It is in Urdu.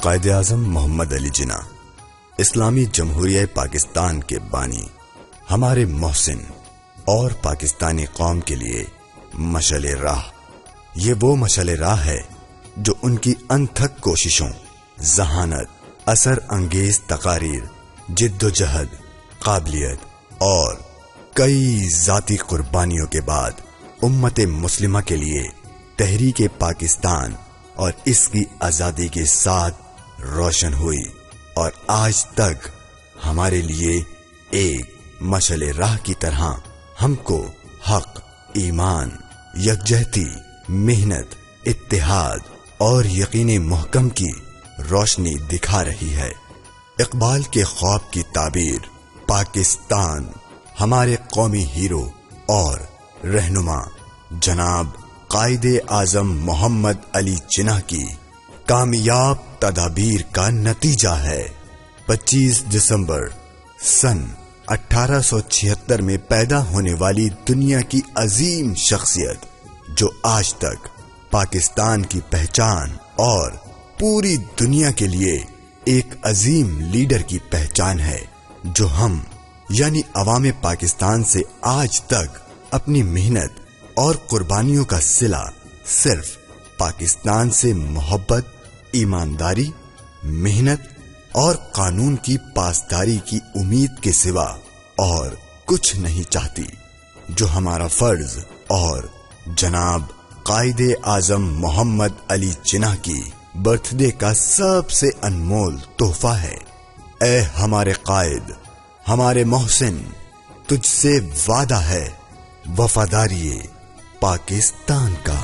قائد اعظم محمد علی جناح اسلامی جمہوریہ پاکستان کے بانی، ہمارے محسن اور پاکستانی قوم کے لیے مشعل راہ۔ یہ وہ مشعل راہ ہے جو ان کی انتھک کوششوں، ذہانت، اثر انگیز تقاریر، جد و جہد، قابلیت اور کئی ذاتی قربانیوں کے بعد امت مسلمہ کے لیے تحریک پاکستان اور اس کی آزادی کے ساتھ روشن ہوئی، اور آج تک ہمارے لیے ایک مشعل راہ کی طرح ہم کو حق، ایمان، یکجہتی، محنت، اتحاد اور یقین محکم کی روشنی دکھا رہی ہے۔ اقبال کے خواب کی تعبیر پاکستان ہمارے قومی ہیرو اور رہنما جناب قائد اعظم محمد علی جناح کی کامیاب تدابیر کا نتیجہ ہے۔ 25 دسمبر سن 1876 میں پیدا ہونے والی دنیا کی عظیم شخصیت، جو آج تک پاکستان کی پہچان اور پوری دنیا کے لیے ایک عظیم لیڈر کی پہچان ہے، جو ہم یعنی عوام پاکستان سے آج تک اپنی محنت اور قربانیوں کا صلہ صرف پاکستان سے محبت، ایمانداری، محنت اور قانون کی پاسداری کی امید کے سوا اور کچھ نہیں چاہتی، جو ہمارا فرض اور جناب قائد اعظم محمد علی جناح کی برتھ ڈے کا سب سے انمول تحفہ ہے۔ اے ہمارے قائد، ہمارے محسن، تجھ سے وعدہ ہے وفاداری پاکستان کا۔